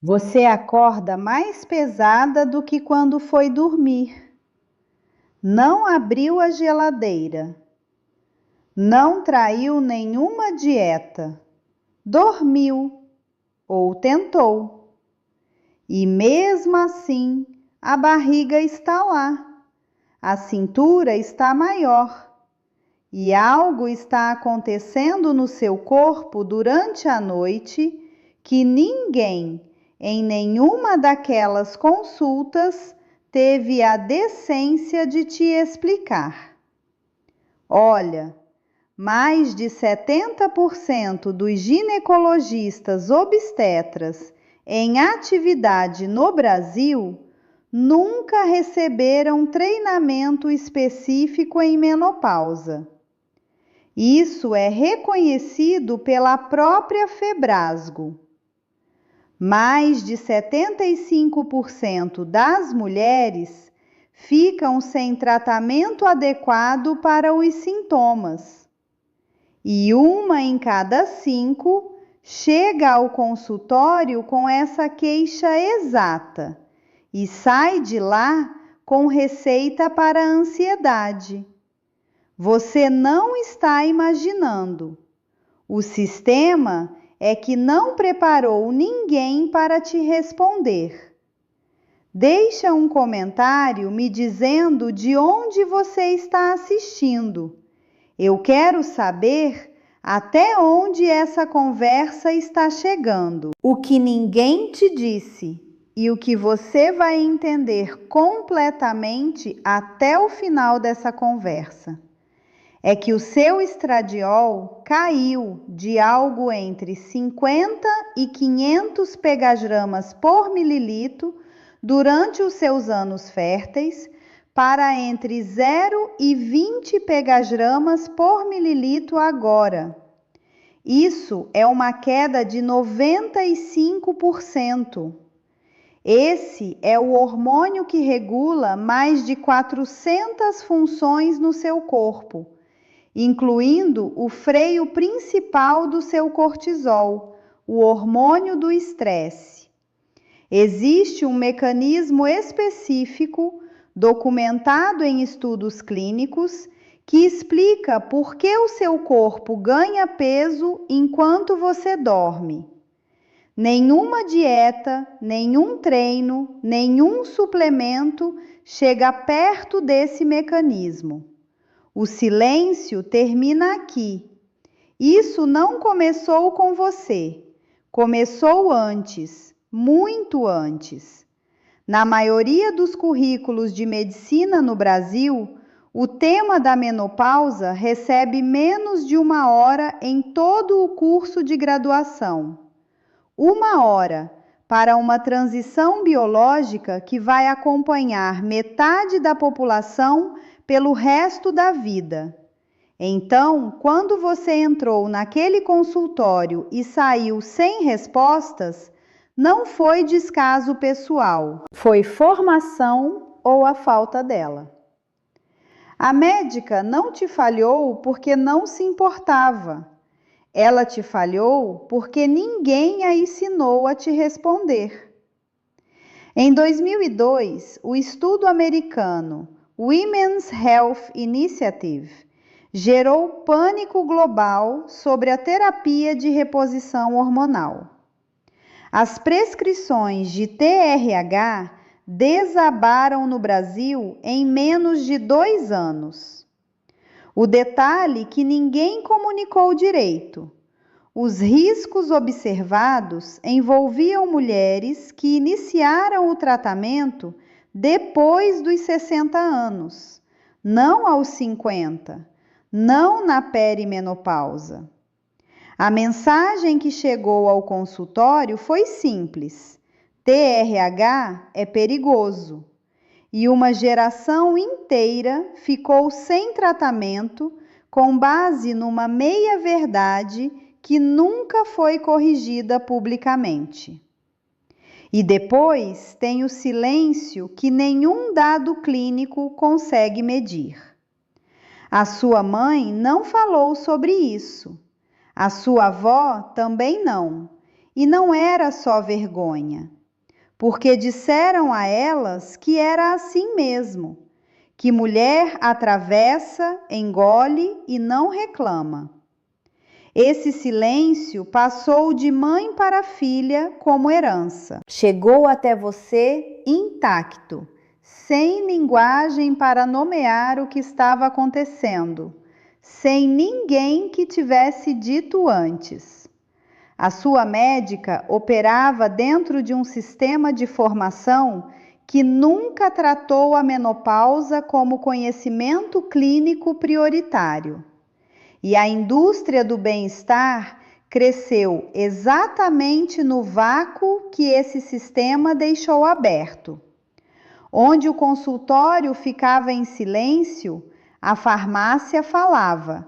Você acorda mais pesada do que quando foi dormir. Não abriu a geladeira. Não traiu nenhuma dieta. Dormiu ou tentou. E mesmo assim, a barriga está lá. A cintura está maior. E algo está acontecendo no seu corpo durante a noite que ninguém, em nenhuma daquelas consultas, teve a decência de te explicar. Olha, mais de 70% dos ginecologistas obstetras em atividade no Brasil nunca receberam treinamento específico em menopausa. Isso é reconhecido pela própria Febrasgo. Mais de 75% das mulheres ficam sem tratamento adequado para os sintomas. E 1 em cada 5 chega ao consultório com essa queixa exata e sai de lá com receita para a ansiedade. Você não está imaginando. O sistema é que não preparou ninguém para te responder. Deixa um comentário me dizendo de onde você está assistindo. Eu quero saber até onde essa conversa está chegando. O que ninguém te disse e o que você vai entender completamente até o final dessa conversa é que o seu estradiol caiu de algo entre 50 e 500 pegagramas por mililitro durante os seus anos férteis para entre 0 e 20 pegagramas por mililitro agora. Isso é uma queda de 95%. Esse é o hormônio que regula mais de 400 funções no seu corpo, incluindo o freio principal do seu cortisol, o hormônio do estresse. Existe um mecanismo específico, documentado em estudos clínicos, que explica por que o seu corpo ganha peso enquanto você dorme. Nenhuma dieta, nenhum treino, nenhum suplemento chega perto desse mecanismo. O silêncio termina aqui. Isso não começou com você. Começou antes, muito antes. Na maioria dos currículos de medicina no Brasil, o tema da menopausa recebe menos de 1 hora em todo o curso de graduação. 1 hora para uma transição biológica que vai acompanhar metade da população pelo resto da vida. Então, quando você entrou naquele consultório e saiu sem respostas, não foi descaso pessoal, foi formação ou a falta dela. A médica não te falhou porque não se importava. Ela te falhou porque ninguém a ensinou a te responder. Em 2002, o estudo americano Women's Health Initiative gerou pânico global sobre a terapia de reposição hormonal. As prescrições de TRH desabaram no Brasil em menos de 2 anos. O detalhe que ninguém comunicou direito: os riscos observados envolviam mulheres que iniciaram o tratamento depois dos 60 anos, não aos 50, não na perimenopausa. A mensagem que chegou ao consultório foi simples: TRH é perigoso. E uma geração inteira ficou sem tratamento com base numa meia-verdade que nunca foi corrigida publicamente. E depois tem o silêncio que nenhum dado clínico consegue medir. A sua mãe não falou sobre isso. A sua avó também não. E não era só vergonha, porque disseram a elas que era assim mesmo, que mulher atravessa, engole e não reclama. Esse silêncio passou de mãe para filha como herança. Chegou até você intacto, sem linguagem para nomear o que estava acontecendo, sem ninguém que tivesse dito antes. A sua médica operava dentro de um sistema de formação que nunca tratou a menopausa como conhecimento clínico prioritário. E a indústria do bem-estar cresceu exatamente no vácuo que esse sistema deixou aberto. Onde o consultório ficava em silêncio, a farmácia falava.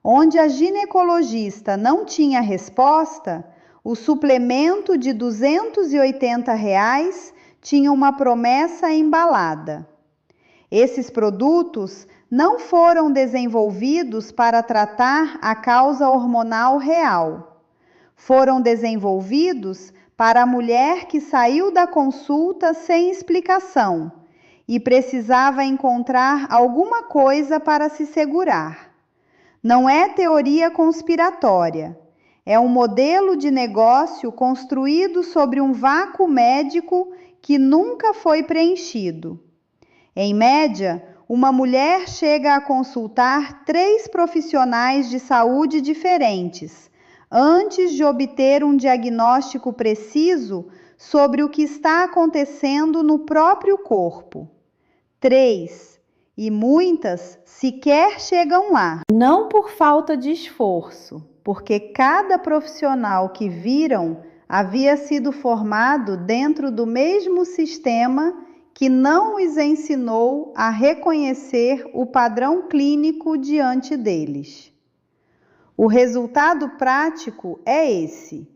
Onde a ginecologista não tinha resposta, o suplemento de R$ 280 tinha uma promessa embalada. Esses produtos não foram desenvolvidos para tratar a causa hormonal real. Foram desenvolvidos para a mulher que saiu da consulta sem explicação e precisava encontrar alguma coisa para se segurar. Não é teoria conspiratória. É um modelo de negócio construído sobre um vácuo médico que nunca foi preenchido. Em média, uma mulher chega a consultar 3 profissionais de saúde diferentes antes de obter um diagnóstico preciso sobre o que está acontecendo no próprio corpo. 3, e muitas sequer chegam lá. Não por falta de esforço, porque cada profissional que viram havia sido formado dentro do mesmo sistema que não os ensinou a reconhecer o padrão clínico diante deles. O resultado prático é esse: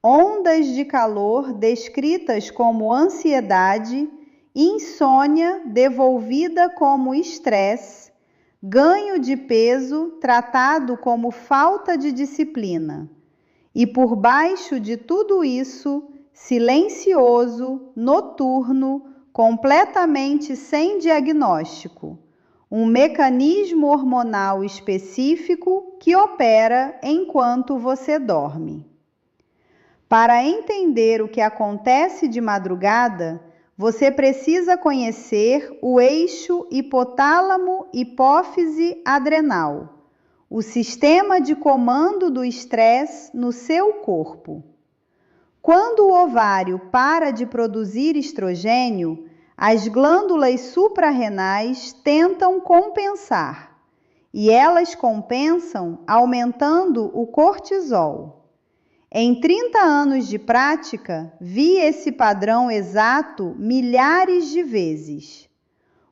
ondas de calor descritas como ansiedade, insônia devolvida como estresse, ganho de peso tratado como falta de disciplina. E por baixo de tudo isso, silencioso, noturno, completamente sem diagnóstico, um mecanismo hormonal específico que opera enquanto você dorme. Para entender o que acontece de madrugada, você precisa conhecer o eixo hipotálamo-hipófise-adrenal, o sistema de comando do estresse no seu corpo. Quando o ovário para de produzir estrogênio, as glândulas suprarrenais tentam compensar, e elas compensam aumentando o cortisol. Em 30 anos de prática, vi esse padrão exato milhares de vezes.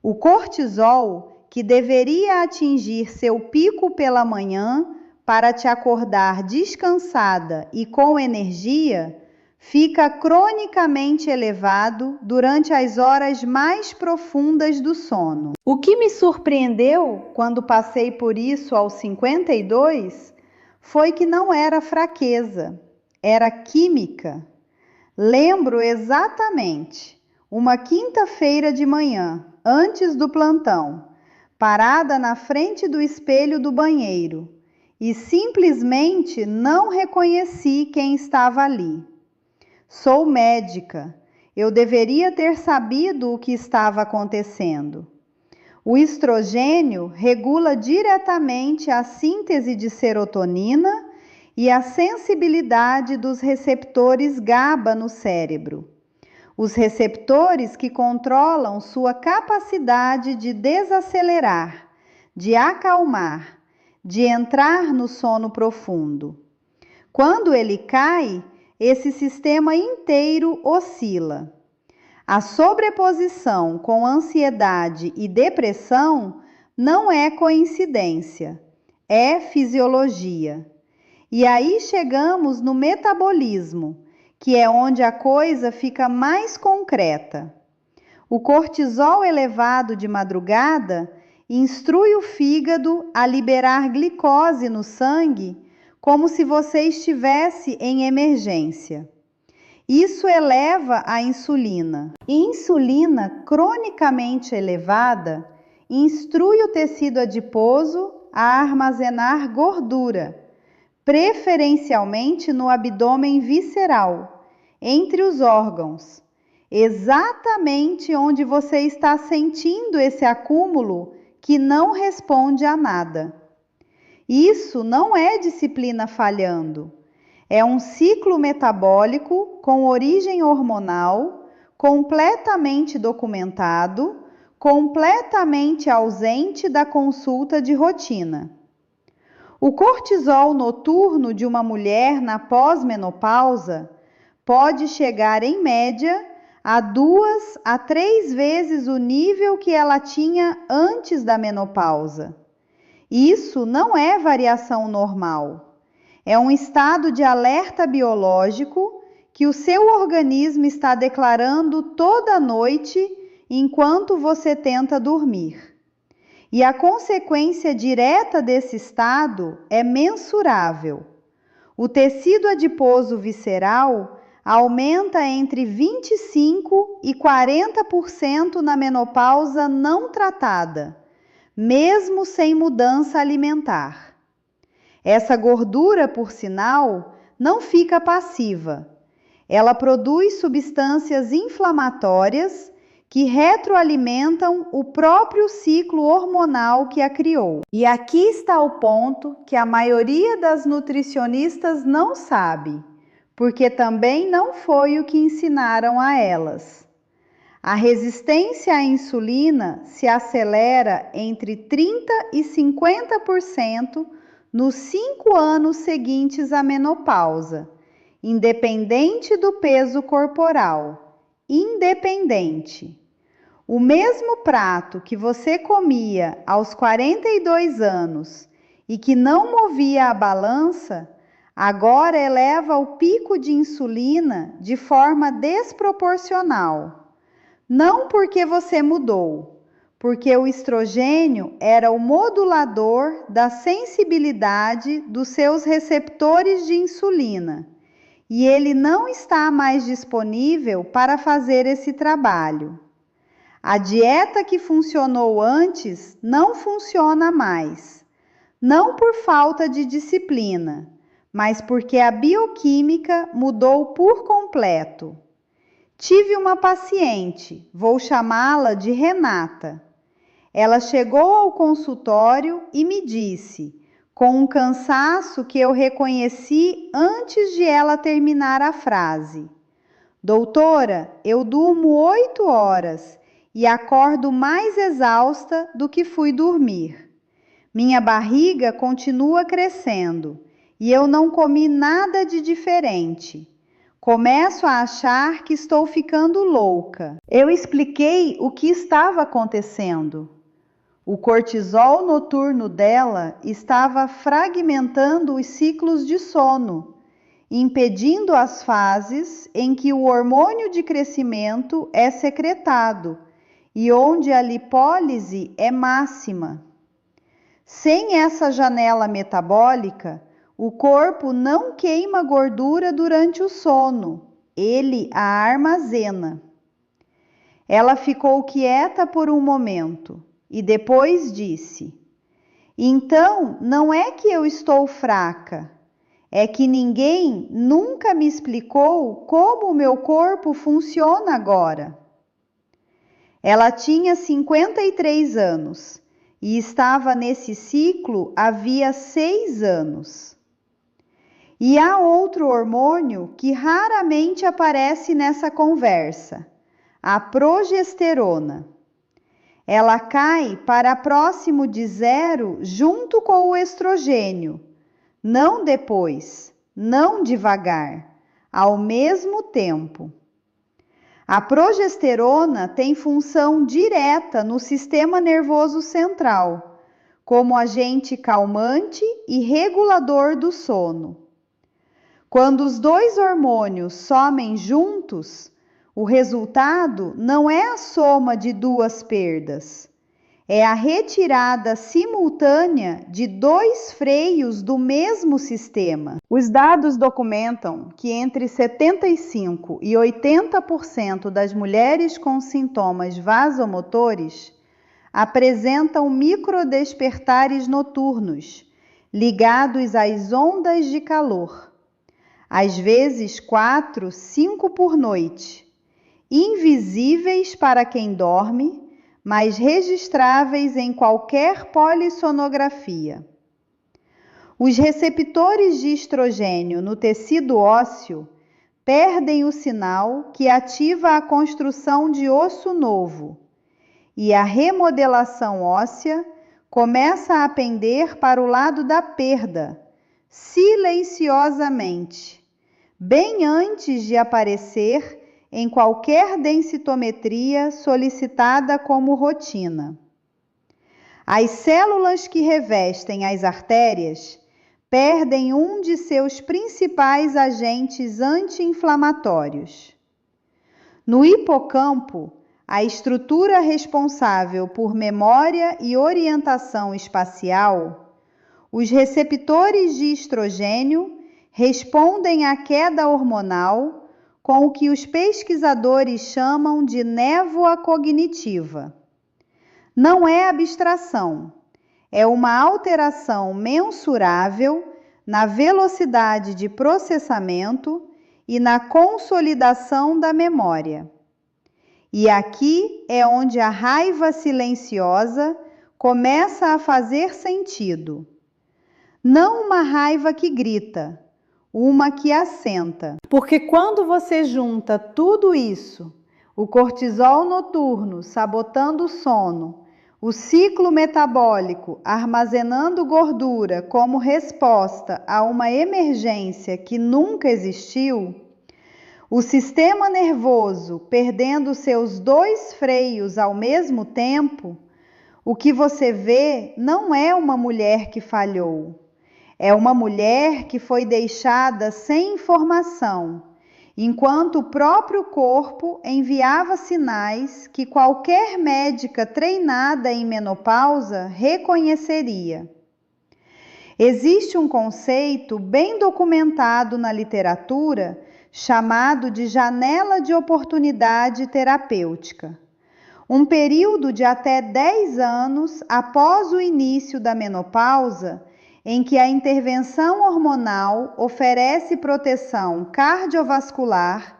O cortisol, que deveria atingir seu pico pela manhã para te acordar descansada e com energia, fica cronicamente elevado durante as horas mais profundas do sono. O que me surpreendeu quando passei por isso aos 52 foi que não era fraqueza, era química. Lembro exatamente, uma quinta-feira de manhã, antes do plantão, parada na frente do espelho do banheiro, e simplesmente não reconheci quem estava ali. Sou médica, eu deveria ter sabido o que estava acontecendo. O estrogênio regula diretamente a síntese de serotonina e a sensibilidade dos receptores GABA no cérebro. Os receptores que controlam sua capacidade de desacelerar, de acalmar, de entrar no sono profundo. Quando ele cai, esse sistema inteiro oscila. A sobreposição com ansiedade e depressão não é coincidência, é fisiologia. E aí chegamos no metabolismo, que é onde a coisa fica mais concreta. O cortisol elevado de madrugada instrui o fígado a liberar glicose no sangue como se você estivesse em emergência. Isso eleva a insulina. Insulina cronicamente elevada instrui o tecido adiposo a armazenar gordura, preferencialmente no abdômen visceral, entre os órgãos, exatamente onde você está sentindo esse acúmulo que não responde a nada. Isso não é disciplina falhando. É um ciclo metabólico com origem hormonal, completamente documentado, completamente ausente da consulta de rotina. O cortisol noturno de uma mulher na pós-menopausa pode chegar, em média, a 2 a 3 vezes o nível que ela tinha antes da menopausa. Isso não é variação normal. É um estado de alerta biológico que o seu organismo está declarando toda noite enquanto você tenta dormir. E a consequência direta desse estado é mensurável. O tecido adiposo visceral aumenta entre 25% e 40% na menopausa não tratada, mesmo sem mudança alimentar. Essa gordura, por sinal, não fica passiva. Ela produz substâncias inflamatórias que retroalimentam o próprio ciclo hormonal que a criou. E aqui está o ponto que a maioria das nutricionistas não sabe, porque também não foi o que ensinaram a elas. A resistência à insulina se acelera entre 30% e 50% nos 5 anos seguintes à menopausa, independente do peso corporal. Independente. O mesmo prato que você comia aos 42 anos e que não movia a balança, agora eleva o pico de insulina de forma desproporcional. Não porque você mudou, porque o estrogênio era o modulador da sensibilidade dos seus receptores de insulina, e ele não está mais disponível para fazer esse trabalho. A dieta que funcionou antes não funciona mais, não por falta de disciplina, mas porque a bioquímica mudou por completo. Tive uma paciente, vou chamá-la de Renata. Ela chegou ao consultório e me disse, com um cansaço que eu reconheci antes de ela terminar a frase: doutora, eu durmo 8 horas e acordo mais exausta do que fui dormir. Minha barriga continua crescendo e eu não comi nada de diferente. Começo a achar que estou ficando louca. Eu expliquei o que estava acontecendo. O cortisol noturno dela estava fragmentando os ciclos de sono, impedindo as fases em que o hormônio de crescimento é secretado e onde a lipólise é máxima. Sem essa janela metabólica, o corpo não queima gordura durante o sono, ele a armazena. Ela ficou quieta por um momento e depois disse: então, não é que eu estou fraca, é que ninguém nunca me explicou como o meu corpo funciona agora. Ela tinha 53 anos e estava nesse ciclo havia 6 anos. E há outro hormônio que raramente aparece nessa conversa, a progesterona. Ela cai para próximo de 0 junto com o estrogênio, não depois, não devagar, ao mesmo tempo. A progesterona tem função direta no sistema nervoso central, como agente calmante e regulador do sono. Quando os dois hormônios somem juntos, o resultado não é a soma de duas perdas, é a retirada simultânea de dois freios do mesmo sistema. Os dados documentam que entre 75% e 80% das mulheres com sintomas vasomotores apresentam microdespertares noturnos, ligados às ondas de calor, às vezes 4, 5 por noite, invisíveis para quem dorme, mas registráveis em qualquer polissonografia. Os receptores de estrogênio no tecido ósseo perdem o sinal que ativa a construção de osso novo, e a remodelação óssea começa a pender para o lado da perda, silenciosamente, bem antes de aparecer em qualquer densitometria solicitada como rotina. As células que revestem as artérias perdem um de seus principais agentes anti-inflamatórios. No hipocampo, a estrutura responsável por memória e orientação espacial, os receptores de estrogênio respondem à queda hormonal com o que os pesquisadores chamam de névoa cognitiva. Não é abstração, é uma alteração mensurável na velocidade de processamento e na consolidação da memória. E aqui é onde a raiva silenciosa começa a fazer sentido. Não uma raiva que grita, uma que assenta. Porque quando você junta tudo isso, o cortisol noturno sabotando o sono, o ciclo metabólico armazenando gordura como resposta a uma emergência que nunca existiu, o sistema nervoso perdendo seus dois freios ao mesmo tempo, o que você vê não é uma mulher que falhou. É uma mulher que foi deixada sem informação, enquanto o próprio corpo enviava sinais que qualquer médica treinada em menopausa reconheceria. Existe um conceito bem documentado na literatura chamado de janela de oportunidade terapêutica. Um período de até 10 anos após o início da menopausa, em que a intervenção hormonal oferece proteção cardiovascular,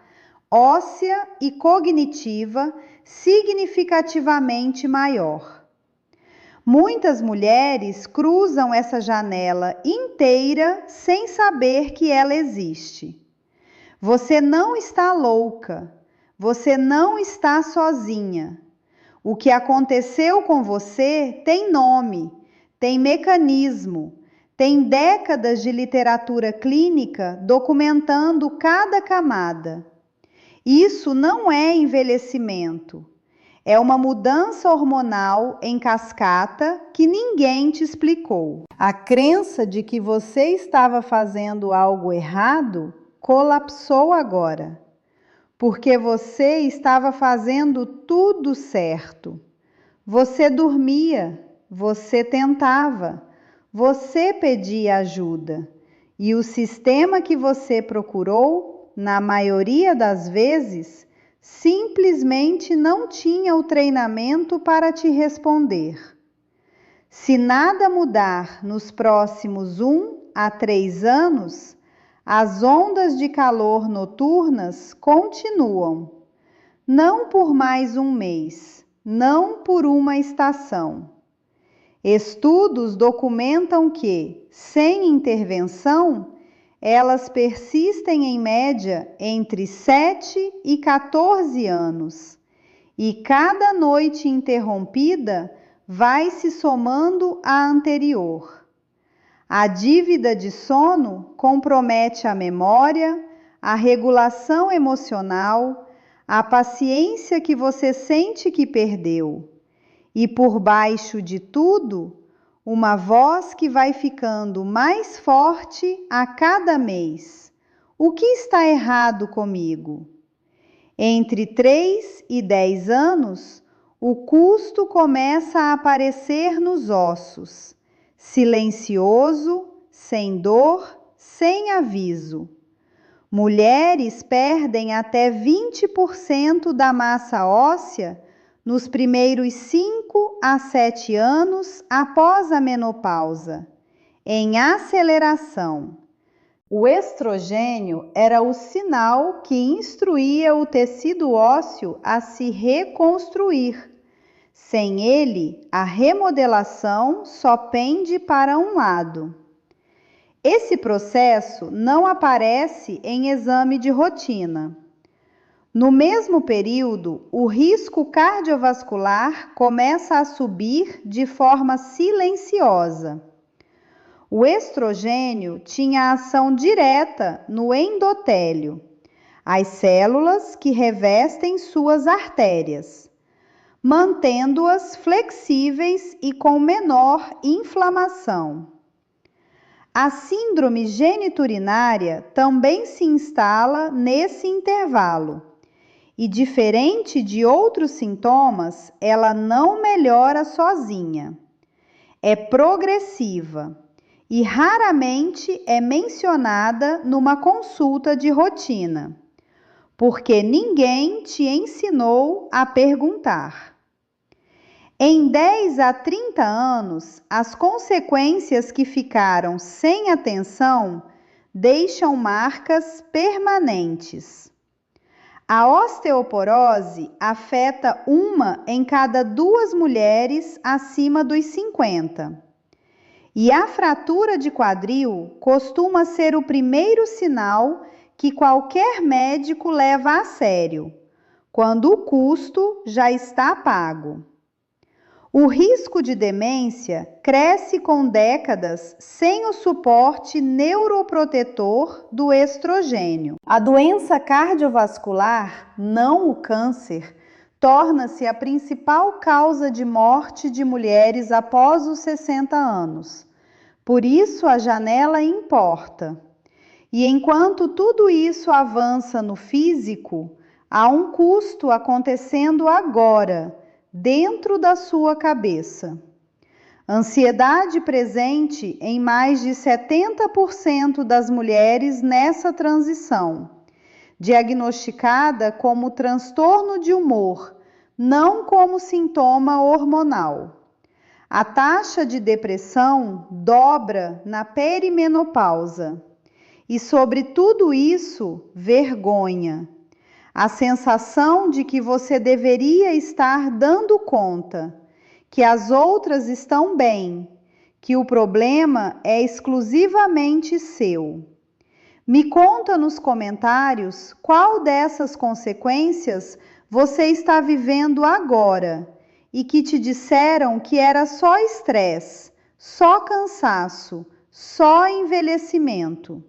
óssea e cognitiva significativamente maior. Muitas mulheres cruzam essa janela inteira sem saber que ela existe. Você não está louca, você não está sozinha. O que aconteceu com você tem nome, tem mecanismo, tem décadas de literatura clínica documentando cada camada. Isso não é envelhecimento, é uma mudança hormonal em cascata que ninguém te explicou. A crença de que você estava fazendo algo errado colapsou agora, porque você estava fazendo tudo certo. Você dormia, você tentava, você pedia ajuda, e o sistema que você procurou, na maioria das vezes, simplesmente não tinha o treinamento para te responder. Se nada mudar nos próximos 1 a 3 anos, as ondas de calor noturnas continuam, não por mais um mês, não por uma estação. Estudos documentam que, sem intervenção, elas persistem em média entre 7 e 14 anos, e cada noite interrompida vai se somando à anterior. A dívida de sono compromete a memória, a regulação emocional, a paciência que você sente que perdeu. E por baixo de tudo, uma voz que vai ficando mais forte a cada mês. O que está errado comigo? Entre 3 e 10 anos, o custo começa a aparecer nos ossos, silencioso, sem dor, sem aviso. Mulheres perdem até 20% da massa óssea nos primeiros 5 a 7 anos após a menopausa, em aceleração. O estrogênio era o sinal que instruía o tecido ósseo a se reconstruir. Sem ele, a remodelação só pende para um lado. Esse processo não aparece em exame de rotina. No mesmo período, o risco cardiovascular começa a subir de forma silenciosa. O estrogênio tinha ação direta no endotélio, as células que revestem suas artérias, mantendo-as flexíveis e com menor inflamação. A síndrome geniturinária também se instala nesse intervalo e, diferente de outros sintomas, ela não melhora sozinha. É progressiva e raramente é mencionada numa consulta de rotina, porque ninguém te ensinou a perguntar. Em 10 a 30 anos, as consequências que ficaram sem atenção deixam marcas permanentes. A osteoporose afeta 1 em cada 2 mulheres acima dos 50. E a fratura de quadril costuma ser o primeiro sinal que qualquer médico leva a sério, quando o custo já está pago. O risco de demência cresce com décadas sem o suporte neuroprotetor do estrogênio. A doença cardiovascular, não o câncer, torna-se a principal causa de morte de mulheres após os 60 anos. Por isso, a janela importa. E enquanto tudo isso avança no físico, há um custo acontecendo agora, dentro da sua cabeça. Ansiedade presente em mais de 70% das mulheres nessa transição, diagnosticada como transtorno de humor, não como sintoma hormonal. A taxa de depressão dobra na perimenopausa. E sobre tudo isso, vergonha. A sensação de que você deveria estar dando conta, que as outras estão bem, que o problema é exclusivamente seu. Me conta nos comentários qual dessas consequências você está vivendo agora e que te disseram que era só estresse, só cansaço, só envelhecimento.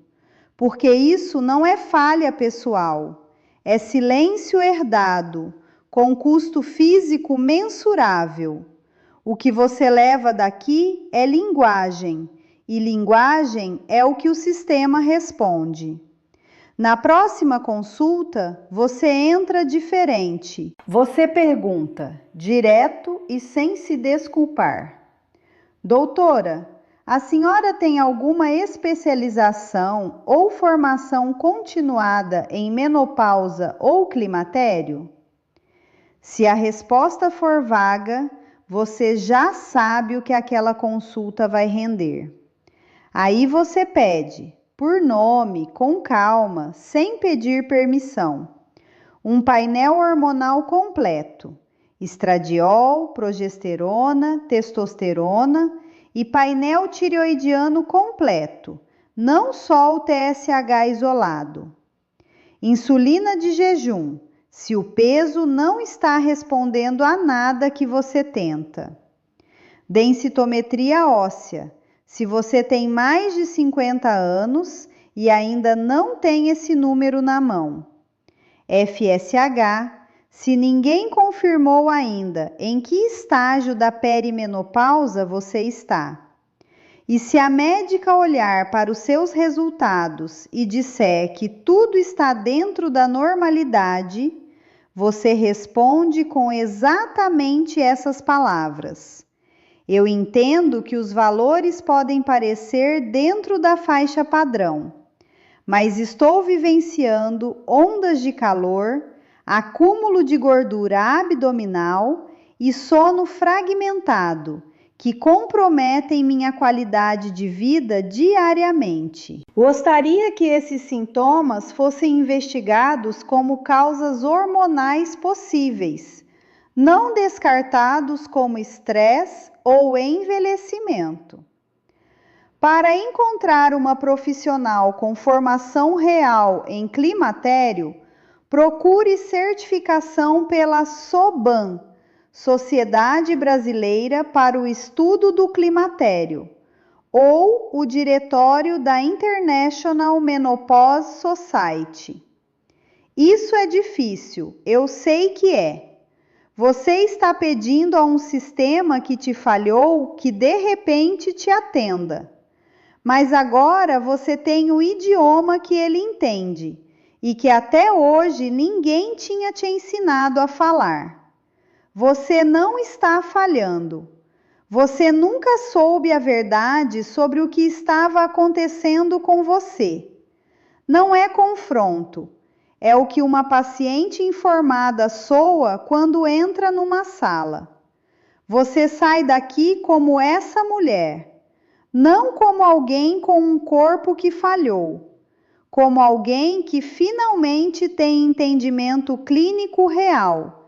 Porque isso não é falha pessoal, é silêncio herdado, com custo físico mensurável. O que você leva daqui é linguagem, e linguagem é o que o sistema responde. Na próxima consulta, você entra diferente. Você pergunta, direto e sem se desculpar. Doutora, a senhora tem alguma especialização ou formação continuada em menopausa ou climatério? Se a resposta for vaga, você já sabe o que aquela consulta vai render. Aí você pede, por nome, com calma, sem pedir permissão, um painel hormonal completo, estradiol, progesterona, testosterona e painel tireoidiano completo, não só o TSH isolado. Insulina de jejum, se o peso não está respondendo a nada que você tenta. Densitometria óssea, se você tem mais de 50 anos e ainda não tem esse número na mão. FSH, se ninguém confirmou ainda em que estágio da perimenopausa você está. E se a médica olhar para os seus resultados e disser que tudo está dentro da normalidade, você responde com exatamente essas palavras. Eu entendo que os valores podem parecer dentro da faixa padrão, mas estou vivenciando ondas de calor, acúmulo de gordura abdominal e sono fragmentado, que comprometem minha qualidade de vida diariamente. Gostaria que esses sintomas fossem investigados como causas hormonais possíveis, não descartados como estresse ou envelhecimento. Para encontrar uma profissional com formação real em climatério, procure certificação pela SOBAN, Sociedade Brasileira para o Estudo do Climatério, ou o diretório da International Menopause Society. Isso é difícil, eu sei que é. Você está pedindo a um sistema que te falhou que de repente te atenda. Mas agora você tem o idioma que ele entende e que até hoje ninguém tinha te ensinado a falar. Você não está falhando. Você nunca soube a verdade sobre o que estava acontecendo com você. Não é confronto. É o que uma paciente informada soa quando entra numa sala. Você sai daqui como essa mulher, não como alguém com um corpo que falhou, como alguém que finalmente tem entendimento clínico real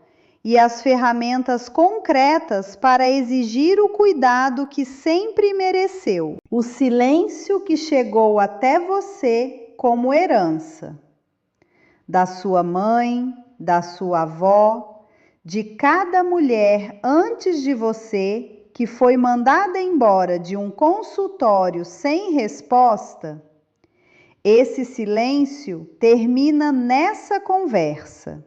e as ferramentas concretas para exigir o cuidado que sempre mereceu. O silêncio que chegou até você como herança da sua mãe, da sua avó, de cada mulher antes de você que foi mandada embora de um consultório sem resposta. Esse silêncio termina nessa conversa.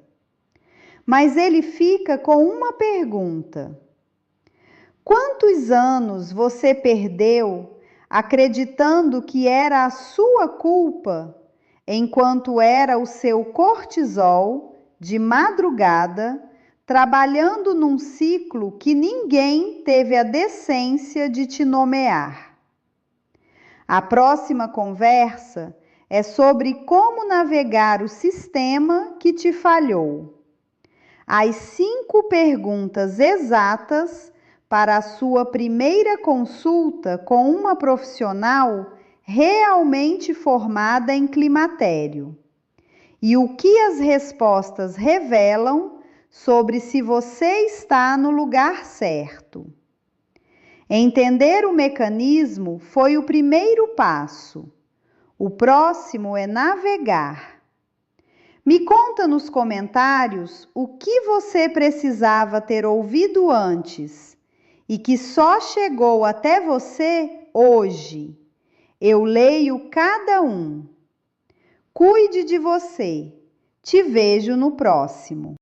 Mas ele fica com uma pergunta: quantos anos você perdeu acreditando que era a sua culpa, enquanto era o seu cortisol de madrugada, trabalhando num ciclo que ninguém teve a decência de te nomear? A próxima conversa é sobre como navegar o sistema que te falhou. As 5 perguntas exatas para a sua primeira consulta com uma profissional realmente formada em climatério. E o que as respostas revelam sobre se você está no lugar certo. Entender o mecanismo foi o primeiro passo. O próximo é navegar. Me conta nos comentários o que você precisava ter ouvido antes e que só chegou até você hoje. Eu leio cada um. Cuide de você. Te vejo no próximo.